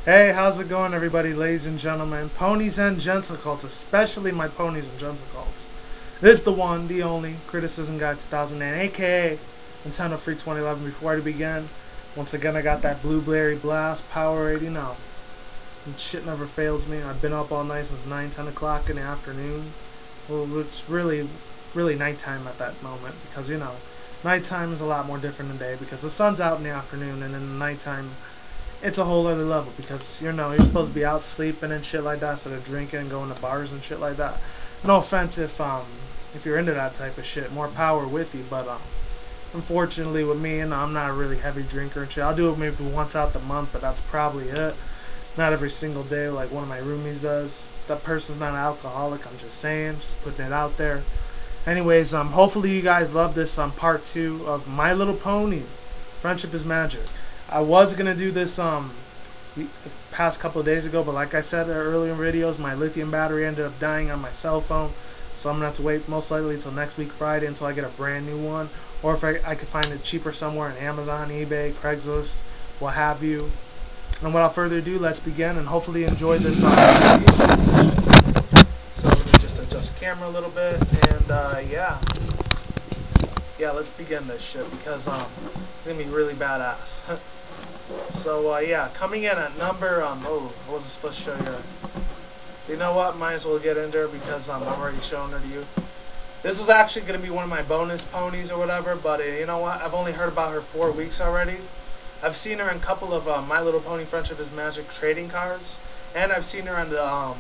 Hey, how's it going, everybody, ladies and gentlemen, ponies and gentlecolts, especially my ponies and gentlecolts. This is the one, the only, Criticism Guy 2009, aka Nintendo Free 2011. Before I begin, once again I got that Blueberry Blast, power 80 now. And shit never fails me. I've been up all night since 9-10 o'clock in the afternoon. Well, it's really nighttime at that moment, because, you know, nighttime is a lot more different than day, because the sun's out in the afternoon, and in the nighttime it's a whole other level, because you know you're supposed to be out sleeping and shit like that instead of drinking and going to bars and shit like that. No offense if you're into that type of shit, more power with you, but unfortunately with me, and I'm not a really heavy drinker and shit. I'll do it maybe once out the month, but that's probably it. Not every single day like one of my roomies does. That person's not an alcoholic, I'm just saying, just putting it out there. Anyways, hopefully you guys love this part 2 of My Little Pony, Friendship is Magic. I was gonna do this the past couple of days ago, but like I said earlier in videos, my lithium battery ended up dying on my cell phone, so I'm gonna have to wait most likely until next week Friday until I get a brand new one, or if I could find it cheaper somewhere on Amazon, eBay, Craigslist, what have you. And without further ado, let's begin and hopefully enjoy this video. So let me just adjust the camera a little bit, and yeah, let's begin this shit, because it's gonna be really badass. So yeah, coming in at number I wasn't supposed to show you. You know what? Might as well get in there because I'm already showing her to you. This was actually gonna be one of my bonus ponies or whatever, but you know what? I've only heard about her 4 weeks already. I've seen her in a couple of My Little Pony Friendship is Magic trading cards, and I've seen her in the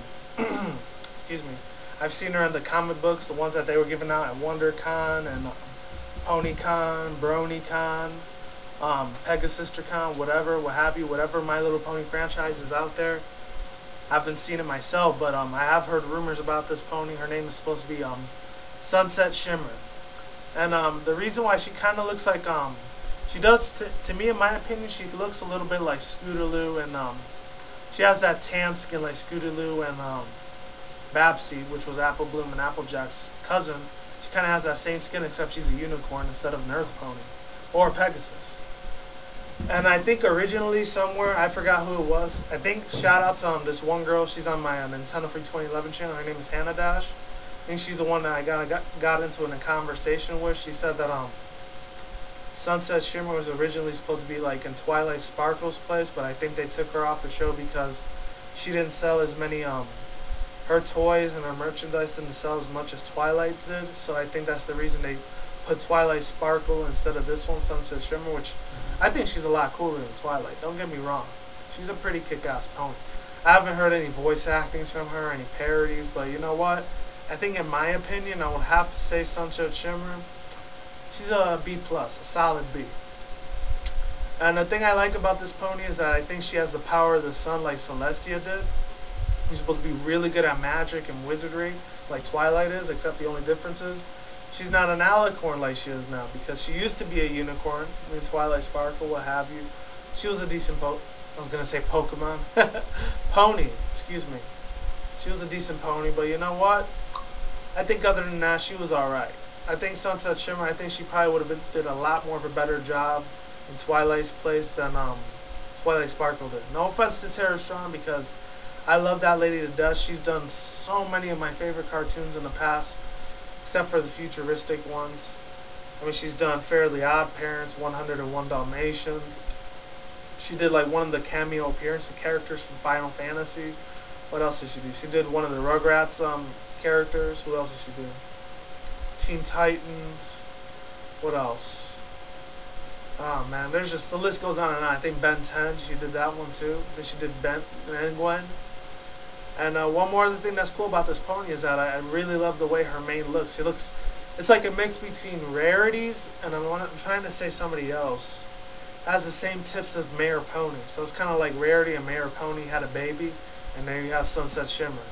excuse me. I've seen her in the comic books, the ones that they were giving out at WonderCon and PonyCon, BronyCon, PegaSisterCon, whatever, what have you, whatever My Little Pony franchise is out there. I haven't seen it myself, but I have heard rumors about this pony. Her name is supposed to be Sunset Shimmer, and the reason why she kind of looks like she does to me, in my opinion, she looks a little bit like Scootaloo, and she has that tan skin like Scootaloo and Babsy, which was Apple Bloom and Applejack's cousin. She kind of has that same skin, except she's a unicorn instead of an earth pony or a Pegasus. And I think originally somewhere, I forgot who it was. I think shout out to this one girl. She's on my Nintendo Free 2011 channel. Her name is Hannah Dash. I think she's the one that I got into in a conversation with. She said that Sunset Shimmer was originally supposed to be like in Twilight Sparkle's place, but I think they took her off the show because she didn't sell as many her toys and her merchandise didn't sell as much as Twilight did. So I think that's the reason they put Twilight Sparkle instead of this one, Sunset Shimmer, which I think she's a lot cooler than Twilight. Don't get me wrong. She's a pretty kick-ass pony. I haven't heard any voice actings from her, any parodies, but you know what? I think in my opinion, I would have to say Sunset Shimmer. She's a B+, a solid B. And the thing I like about this pony is that I think she has the power of the sun like Celestia did. She's supposed to be really good at magic and wizardry like Twilight is, except the only difference is she's not an alicorn like she is now, because she used to be a unicorn in Twilight Sparkle, what have you. She was a decent I was going to say Pokemon. Pony, excuse me. She was a decent pony, but you know what? I think other than that, she was alright. I think Sunset Shimmer, I think she probably would have did a lot more of a better job in Twilight's place than Twilight Sparkle did. No offense to Tara Strong, because I love that lady to death. She's done so many of my favorite cartoons in the past, except for the futuristic ones. I mean, she's done Fairly Odd Parents, 101 Dalmatians. She did like one of the cameo appearance of characters from Final Fantasy. What else did she do? She did one of the Rugrats characters. Who else did she do? Teen Titans. What else? Oh man, there's just, the list goes on and on. I think Ben 10, she did that one too. Then she did Ben and Gwen. And one more other thing that's cool about this pony is that I really love the way her mane looks. It's like a mix between Rarities and I'm trying to say somebody else. It has the same tips as Mayor Pony. So it's kind of like Rarity and Mayor Pony had a baby, and there you have Sunset Shimmer.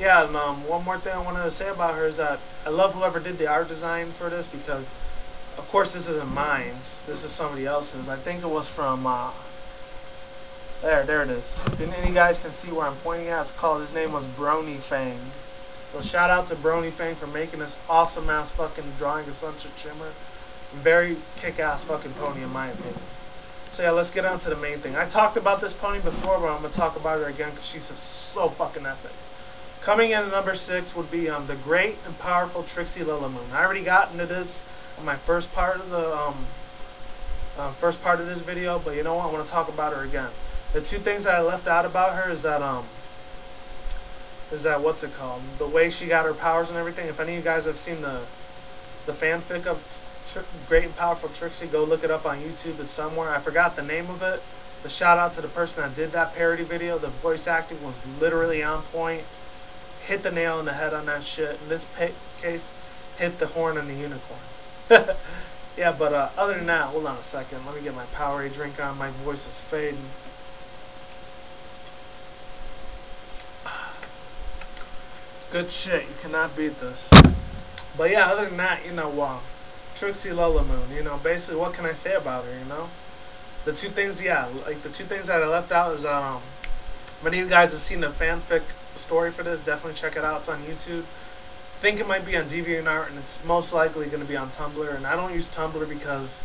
Yeah, and one more thing I wanted to say about her is that I love whoever did the art design for this, because of course this isn't mine. This is somebody else's. I think it was from there it is. If any of you guys can see where I'm pointing at, it's called, his name was Brony Fang. So shout out to Brony Fang for making this awesome ass fucking drawing of Sunset Shimmer. Very kick ass fucking pony in my opinion. So yeah, let's get on to the main thing. I talked about this pony before, but I'm going to talk about her again because she's so fucking epic. Coming in at number 6 would be the Great and Powerful Trixie Lullamoon. I already got into this on my first part of the this video, but you know what? I want to talk about her again. The two things that I left out about her is that what's it called? The way she got her powers and everything. If any of you guys have seen the fanfic of Great and Powerful Trixie, go look it up on YouTube. It's somewhere. I forgot the name of it. But shout out to the person that did that parody video. The voice acting was literally on point. Hit the nail on the head on that shit. In this case, hit the horn on the unicorn. Yeah, but other than that, hold on a second. Let me get my Powerade drink on. My voice is fading. Good shit. You cannot beat this. But yeah, other than that, you know, Trixie Lullamoon, you know, basically what can I say about her, you know? The two things, yeah, like the two things that I left out is many of you guys have seen the fanfic story for this. Definitely check it out. It's on YouTube. I think it might be on DeviantArt, and it's most likely going to be on Tumblr. And I don't use Tumblr because,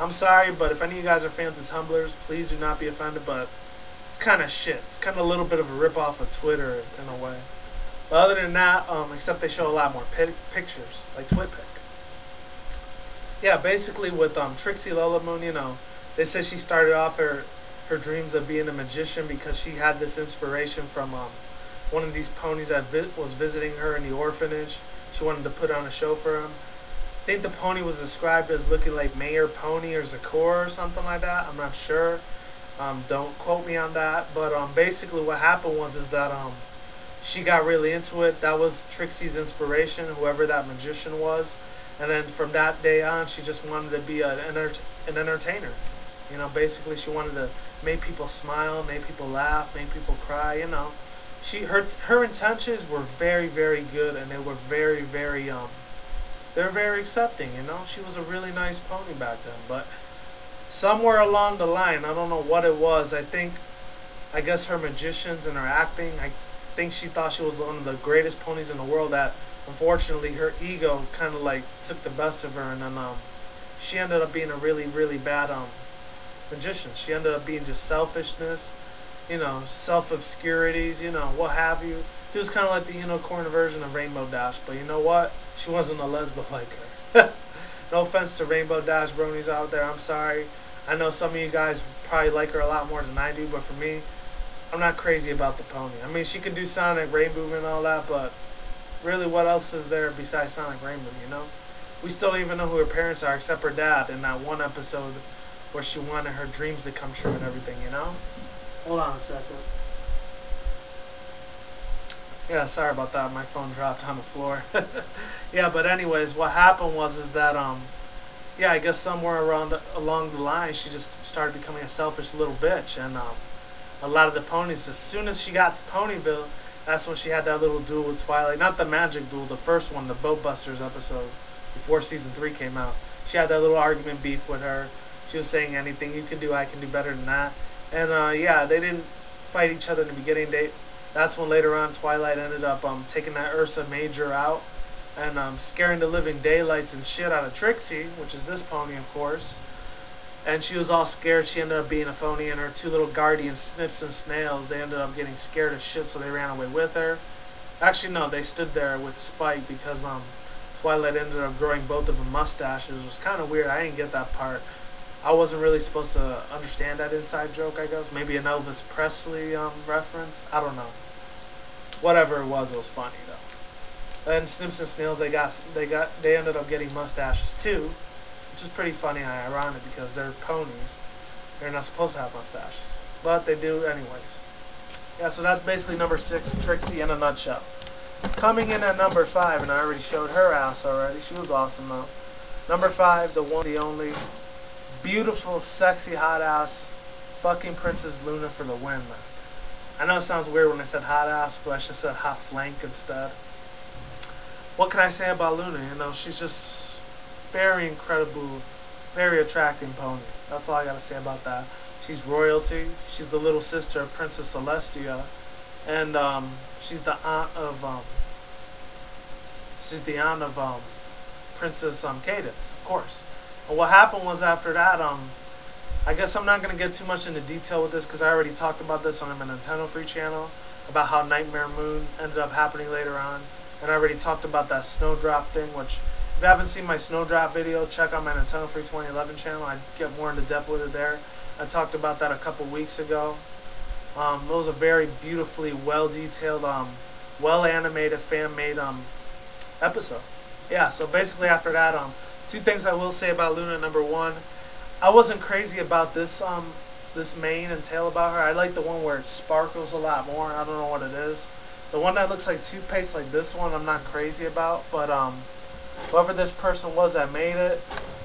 I'm sorry, but if any of you guys are fans of Tumblrs, please do not be offended, but it's kind of shit. It's kind of a little bit of a rip-off of Twitter in a way. But other than that, except they show a lot more pictures, like TwitPic. Yeah, basically with Trixie Lullamoon, you know, they said she started off her dreams of being a magician because she had this inspiration from one of these ponies that was visiting her in the orphanage. She wanted to put on a show for him. I think the pony was described as looking like Mayor Pony or Zakor or something like that. I'm not sure. Don't quote me on that. But basically what happened was that she got really into it. That was Trixie's inspiration, whoever that magician was. And then from that day on, she just wanted to be an entertainer. You know, basically she wanted to make people smile, make people laugh, make people cry, you know. Her intentions were very, very good, and they were very, very they're very accepting, you know. She was a really nice pony back then, but somewhere along the line, I don't know what it was. I guess her magicians and her acting, I think she thought she was one of the greatest ponies in the world, that unfortunately her ego kind of like took the best of her, and then she ended up being a really, really bad magician. She ended up being just selfishness, you know, self-obscurities, you know, what have you. She was kind of like the unicorn version of Rainbow Dash, but you know what? She wasn't a lesbo like her. No offense to Rainbow Dash bronies out there, I'm sorry. I know some of you guys probably like her a lot more than I do, but for me, I'm not crazy about the pony. I mean, she could do Sonic Rainbow and all that, but really, what else is there besides Sonic Rainbow, you know? We still don't even know who her parents are, except her dad in that one episode where she wanted her dreams to come true and everything, you know? Hold on a second. Yeah, sorry about that. My phone dropped on the floor. Yeah, but anyways, what happened was that, yeah, I guess somewhere along the line, she just started becoming a selfish little bitch. And a lot of the ponies, as soon as she got to Ponyville, that's when she had that little duel with Twilight. Not the magic duel, the first one, the Boat Busters episode, before Season 3 came out. She had that little argument beef with her. She was saying, anything you can do, I can do better than that. And yeah, they didn't fight each other in the beginning. That's when later on Twilight ended up taking that Ursa Major out and scaring the living daylights and shit out of Trixie, which is this pony, of course. And she was all scared. She ended up being a phony, and her two little guardians, Snips and Snails, they ended up getting scared as shit, so they ran away with her. Actually, no, they stood there with spite because Twilight ended up growing both of them mustaches. It was kind of weird. I didn't get that part. I wasn't really supposed to understand that inside joke, I guess. Maybe an Elvis Presley reference. I don't know. Whatever it was funny though. And Snips and Snails, they ended up getting mustaches too, which is pretty funny and ironic because they're ponies. They're not supposed to have mustaches, but they do anyways. Yeah, so that's basically number 6, Trixie in a nutshell. Coming in at number 5, and I already showed her ass already. She was awesome though. Number 5, the one, the only, beautiful, sexy, hot ass, fucking Princess Luna for the win, man. I know it sounds weird when I said hot ass, but I should have said hot flank instead. What can I say about Luna? You know, she's just very incredible, very attracting pony. That's all I gotta say about that. She's royalty. She's the little sister of Princess Celestia, and she's the aunt of Princess Cadence, of course. And what happened was after that, I guess I'm not going to get too much into detail with this because I already talked about this on my Nintendo Free channel, about how Nightmare Moon ended up happening later on. And I already talked about that Snowdrop thing, which if you haven't seen my Snowdrop video, check out my Nintendo Free 2011 channel. I get more into depth with it there. I talked about that a couple weeks ago. It was a very beautifully, well-detailed, well-animated, fan-made episode. Yeah, so basically after that, two things I will say about Luna. Number one, I wasn't crazy about this this mane and tail about her. I like the one where it sparkles a lot more. I don't know what it is. The one that looks like toothpaste like this one, I'm not crazy about. But whoever this person was that made it,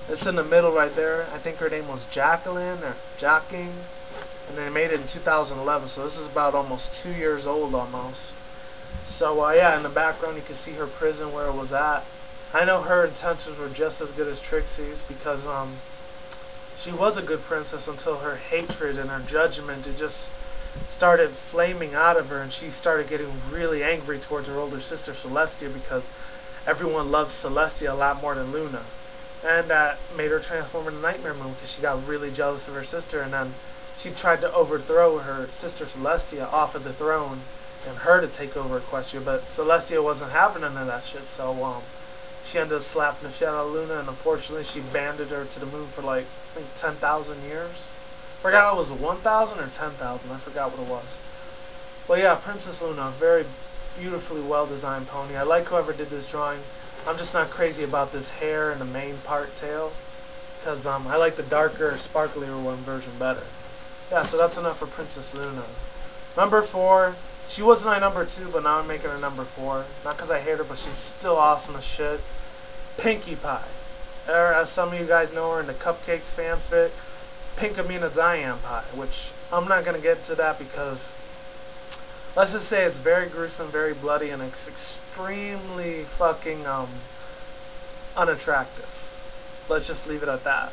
it's in the middle right there. I think her name was Jacqueline or Jacking. And they made it in 2011, so this is about almost 2 years old almost. So yeah, in the background you can see her prison where it was at. I know her intentions were just as good as Trixie's because she was a good princess until her hatred and her judgment, it just started flaming out of her, and she started getting really angry towards her older sister Celestia because everyone loved Celestia a lot more than Luna. And that made her transform into Nightmare Moon because she got really jealous of her sister, and then she tried to overthrow her sister Celestia off of the throne and her to take over Equstria, but Celestia wasn't having none of that shit, so she ended up slapping the shit out of Luna, and unfortunately she banded her to the moon for like, I think 10,000 years. I forgot it was 1,000 or 10,000, I forgot what it was. But yeah, Princess Luna, very beautifully well designed pony. I like whoever did this drawing. I'm just not crazy about this hair and the main part tail, because I like the darker, sparklier one version better. Yeah, so that's enough for Princess Luna. Number 4, she was my number 2, but now I'm making her number 4. Not because I hate her, but she's still awesome as shit. Pinkie Pie. Or as some of you guys know her in the Cupcakes fanfic, Pinkamina Diane Pie, which I'm not going to get to that because let's just say it's very gruesome, very bloody, and it's extremely fucking unattractive. Let's just leave it at that.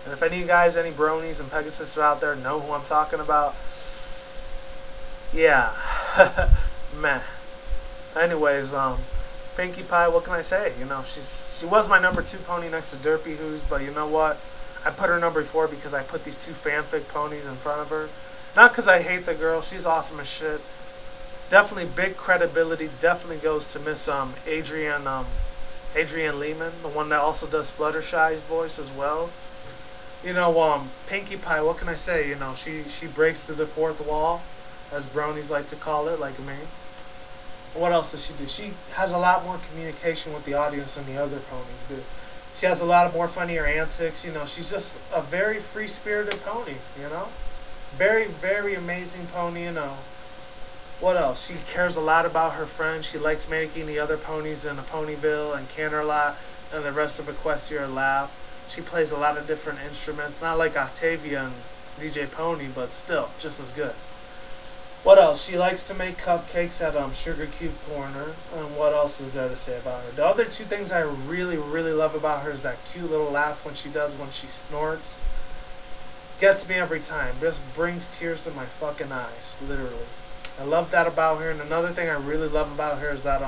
And if any of you guys, any bronies and Pegasus are out there, know who I'm talking about, yeah, meh. Anyways, Pinkie Pie, what can I say? You know, she was my number 2 pony next to Derpy Who's, but you know what? I put her number 4 because I put these 2 fanfic ponies in front of her. Not because I hate the girl, she's awesome as shit. Definitely big credibility, definitely goes to Miss Adrienne Lehman, the one that also does Fluttershy's voice as well. You know, Pinkie Pie, what can I say? You know, she breaks through the 4th wall, as bronies like to call it, like me. What else does she do? She has a lot more communication with the audience than the other ponies do. She has a lot of more funnier antics. You know, she's just a very free-spirited pony, you know? Very, very amazing pony, you know. What else? She cares a lot about her friends. She likes making the other ponies in a Ponyville and Canterlot and the rest of Equstria laugh. She plays a lot of different instruments. Not like Octavia and DJ Pony, but still, just as good. What else? She likes to make cupcakes at Sugar Cube Corner. And what else is there to say about her? The other 2 things I really, really love about her is that cute little laugh when she does when she snorts. Gets me every time. Just brings tears to my fucking eyes, literally. I love that about her. And another thing I really love about her is that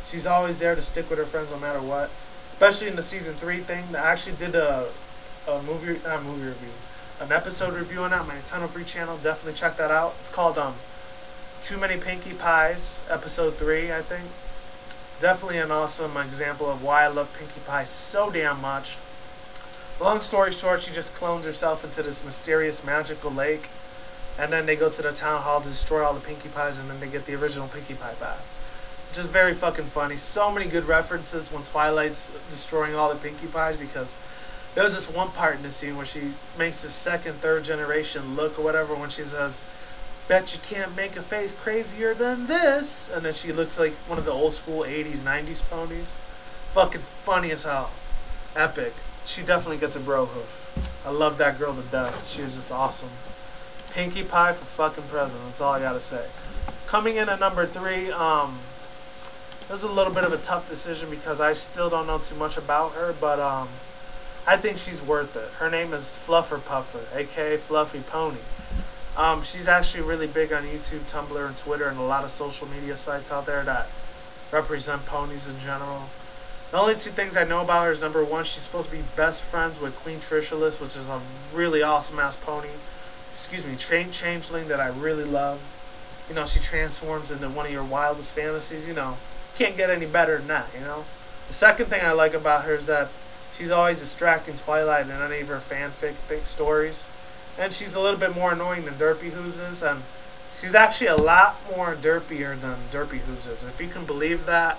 she's always there to stick with her friends no matter what. Especially in the season 3 thing. I actually did an episode review on that on my Nintendo Free channel. Definitely check that out. It's called Too Many Pinkie Pies, episode 3, I think. Definitely an awesome example of why I love Pinkie Pie so damn much. Long story short, she just clones herself into this mysterious magical lake, and then they go to the town hall to destroy all the Pinkie Pies, and then they get the original Pinkie Pie back. Just very fucking funny. So many good references when Twilight's destroying all the Pinkie Pies, because there's this one part in the scene where she makes this 2nd, 3rd generation look or whatever when she says, "Bet you can't make a face crazier than this," and then she looks like one of the old school 80s, 90s ponies. Fucking funny as hell. Epic. She definitely gets a bro hoof. I love that girl to death. She is just awesome. Pinkie Pie for fucking president. That's all I gotta say. Coming in at number 3, this is a little bit of a tough decision because I still don't know too much about her, but I think she's worth it. Her name is FlufferPuffer, aka Fluffy Pony. She's actually really big on YouTube, Tumblr, and Twitter, and a lot of social media sites out there that represent ponies in general. The only two things I know about her is number one, she's supposed to be best friends with Queen Chrysalis, which is a really awesome ass pony. Excuse me, changeling that I really love. You know, she transforms into one of your wildest fantasies. You know, can't get any better than that. You know. The second thing I like about her is that she's always distracting Twilight in any of her fanfic stories, and she's a little bit more annoying than Derpy is, and she's actually a lot more derpier than Derpy is. If you can believe that.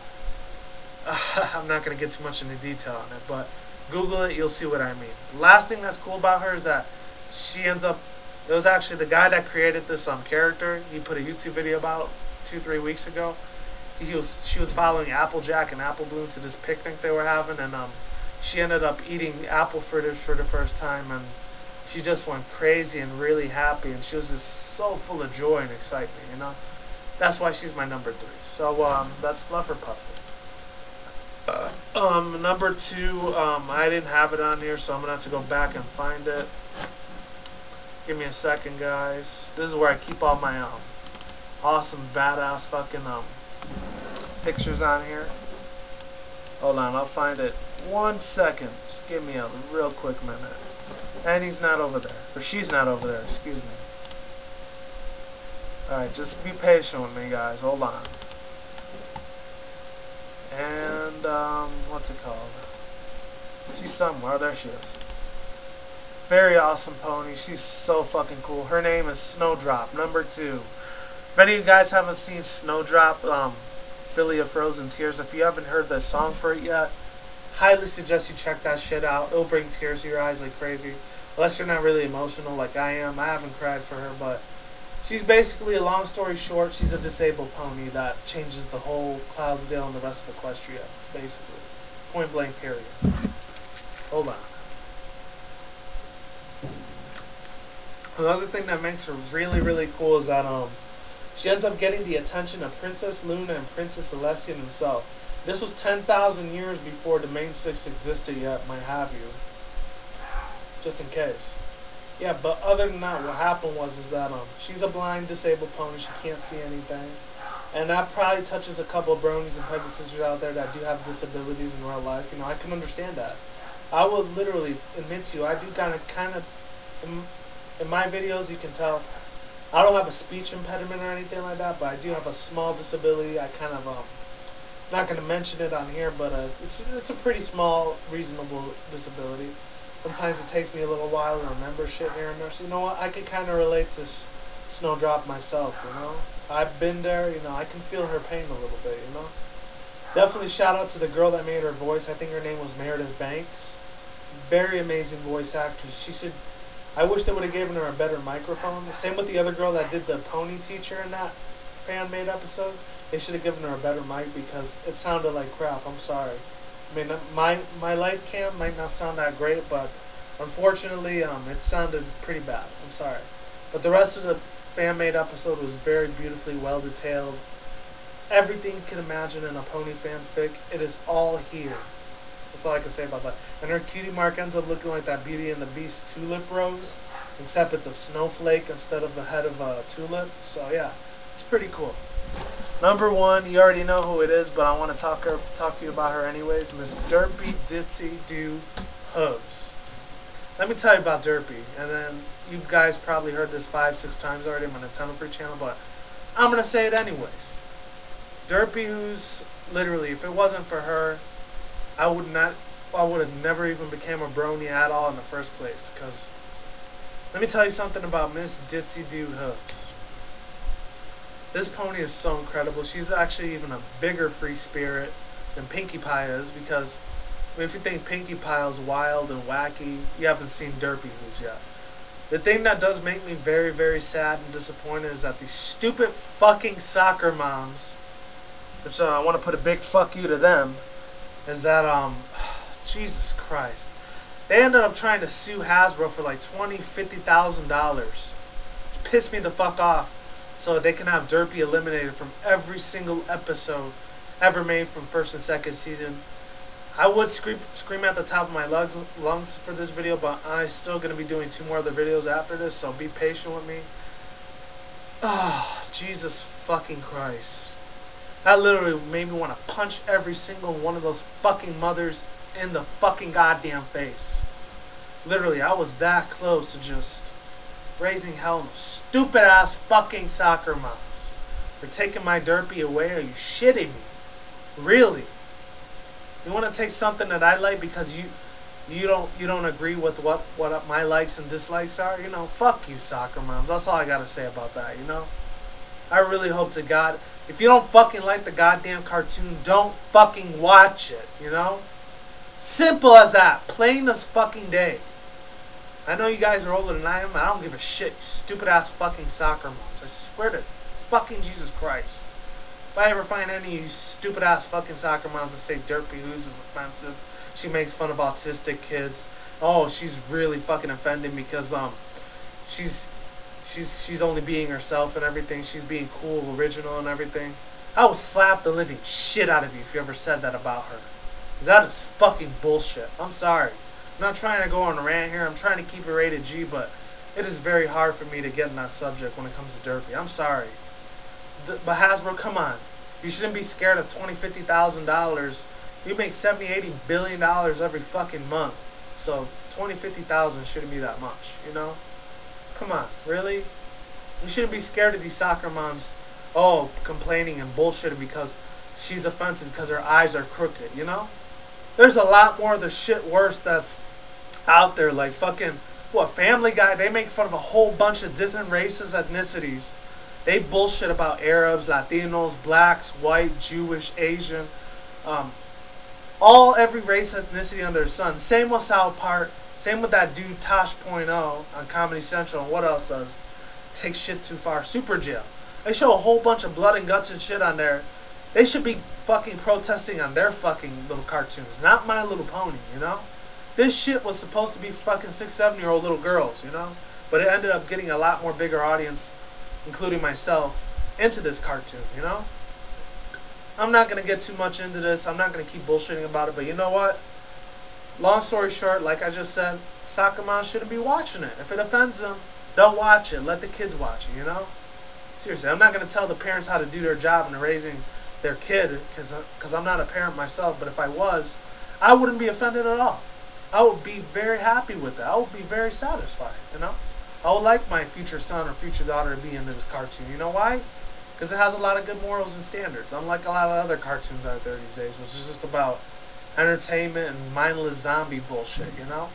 I'm not going to get too much into detail on it, but Google it, you'll see what I mean. The last thing that's cool about her is that she ends up, it was actually the guy that created this character. He put a YouTube video about 2-3 weeks ago. She was following Applejack and Apple Bloom to this picnic they were having, and she ended up eating apple fritters for the first time, and she just went crazy and really happy, and she was just so full of joy and excitement, you know. That's why she's my number 3. So that's FlufferPuffer. Number 2, I didn't have it on here, so I'm gonna have to go back and find it. Give me a second, guys. This is where I keep all my awesome, badass fucking pictures on here. Hold on, I'll find it. 1 second. Just give me a real quick minute. And he's not over there, or she's not over there. Excuse me. All right, just be patient with me, guys. Hold on. And, what's it called? She's somewhere. There she is. Very awesome pony. She's so fucking cool. Her name is Snowdrop, number 2. If any of you guys haven't seen Snowdrop, Filly of Frozen Tears, if you haven't heard the song for it yet, highly suggest you check that shit out. It'll bring tears to your eyes like crazy. Unless you're not really emotional like I am. I haven't cried for her, but she's basically, a long story short, she's a disabled pony that changes the whole Cloudsdale and the rest of Equstria, basically. Point blank, period. Hold on. Another thing that makes her really, really cool is that she ends up getting the attention of Princess Luna and Princess Celestia himself. This was 10,000 years before the main 6 existed yet, might have you. Just in case. Yeah, but other than that, what happened is that she's a blind, disabled pony. She can't see anything, and that probably touches a couple of bronies and Pegasus out there that do have disabilities in real life. You know, I can understand that. I will literally admit to you, I do kind of, in my videos, you can tell, I don't have a speech impediment or anything like that, but I do have a small disability. I kind of, not going to mention it on here, but it's a pretty small, reasonable disability. Sometimes it takes me a little while to remember shit here and there. So, you know what? I can kind of relate to Snowdrop myself, you know? I've been there, you know? I can feel her pain a little bit, you know? Definitely shout out to the girl that made her voice. I think her name was Meredith Banks. Very amazing voice actress. She said, I wish they would have given her a better microphone. Same with the other girl that did the pony teacher in that fan-made episode. They should have given her a better mic because it sounded like crap. I'm sorry. I mean, my live cam might not sound that great, but unfortunately, it sounded pretty bad. I'm sorry. But the rest of the fan-made episode was very beautifully well detailed. Everything you can imagine in a pony fanfic, it is all here. That's all I can say about that. And her Cutie Mark ends up looking like that Beauty and the Beast tulip rose, except it's a snowflake instead of the head of a tulip. So yeah, it's pretty cool. Number 1, you already know who it is, but I want to talk to you about her anyways. Miss Derpy Ditsy Do Hooves. Let me tell you about Derpy, and then you guys probably heard this 5-6 times already on my Nintendo Free channel, but I'm gonna say it anyways. Derpy, who's literally, if it wasn't for her, I would have never even became a brony at all in the first place. Cause let me tell you something about Miss Ditsy Do Hooves. This pony is so incredible. She's actually even a bigger free spirit than Pinkie Pie is, because I mean, if you think Pinkie Pie is wild and wacky, you haven't seen Derpy Hooves yet. The thing that does make me very, very sad and disappointed is that these stupid fucking soccer moms, which I want to put a big fuck you to them, is that, Jesus Christ. They ended up trying to sue Hasbro for like $20,000, $50,000. Which pissed me the fuck off. So they can have Derpy eliminated from every single episode ever made from first and second season. I would scream at the top of my lungs for this video, but I'm still going to be doing 2 more other videos after this, so be patient with me. Oh, Jesus fucking Christ. That literally made me want to punch every single one of those fucking mothers in the fucking goddamn face. Literally, I was that close to just raising hell in those stupid ass fucking soccer moms for taking my Derpy away. Are you shitting me? Really? You want to take something that I like because you don't agree with what my likes and dislikes are? You know, fuck you, soccer moms. That's all I gotta say about that. You know, I really hope to God, if you don't fucking like the goddamn cartoon, don't fucking watch it. You know, simple as that. Plain as fucking day. I know you guys are older than I am, and I don't give a shit, you stupid ass fucking soccer moms. I swear to fucking Jesus Christ. If I ever find any of you stupid ass fucking soccer moms that say Derpy Who's is offensive, she makes fun of autistic kids. Oh, she's really fucking offended because she's only being herself and everything. She's being cool, original and everything. I will slap the living shit out of you if you ever said that about her. That is fucking bullshit. I'm sorry. I'm not trying to go on a rant here. I'm trying to keep it rated G, but it is very hard for me to get in that subject when it comes to Derpy. I'm sorry. But Hasbro, come on. You shouldn't be scared of $20,000, $50,000. You make $70, $80 billion every fucking month. So $20,000, $50,000 shouldn't be that much, you know? Come on, really? You shouldn't be scared of these soccer moms, complaining and bullshitting because she's offensive because her eyes are crooked, you know? There's a lot more of the shit worse that's out there, like fucking, Family Guy, they make fun of a whole bunch of different races, ethnicities. They bullshit about Arabs, Latinos, blacks, white, Jewish, Asian, every race, ethnicity under the sun. Same with South Park, same with that dude Tosh.0 on Comedy Central, and what else does? Take shit too far. Super Jail. They show a whole bunch of blood and guts and shit on there. They should be fucking protesting on their fucking little cartoons, not My Little Pony, you know? This shit was supposed to be fucking 6-7-year-old little girls, you know? But it ended up getting a lot more bigger audience, including myself, into this cartoon, you know? I'm not going to get too much into this. I'm not going to keep bullshitting about it, but you know what? Long story short, like I just said, soccer moms shouldn't be watching it. If it offends them, don't watch it. Let the kids watch it, you know? Seriously, I'm not going to tell the parents how to do their job in raising their kid, because I'm not a parent myself, but if I was, I wouldn't be offended at all. I would be very happy with that. I would be very satisfied, you know? I would like my future son or future daughter to be into this cartoon. You know why? Because it has a lot of good morals and standards, unlike a lot of other cartoons out there these days, which is just about entertainment and mindless zombie bullshit, you know?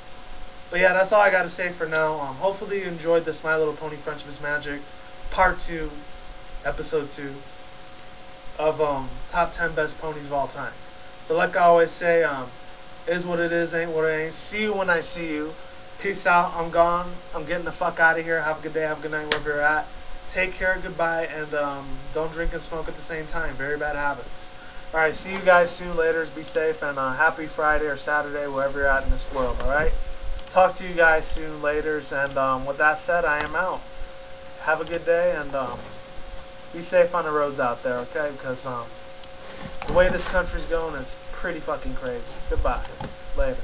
But yeah, that's all I got to say for now. Hopefully you enjoyed this My Little Pony Friendship is Magic, Part 2, Episode 2. Of top 10 best ponies of all time. So like I always say, is what it is, ain't what it ain't. See you when I see you. Peace out. I'm gone. I'm getting the fuck out of here. Have a good day. Have a good night wherever you're at. Take care. Goodbye. And don't drink and smoke at the same time. Very bad habits. Alright, see you guys soon. Laters. Be safe. And happy Friday or Saturday wherever you're at in this world. Alright? Talk to you guys soon. Laters. And with that said, I am out. Have a good day. And be safe on the roads out there, okay? Because the way this country's going is pretty fucking crazy. Goodbye. Later.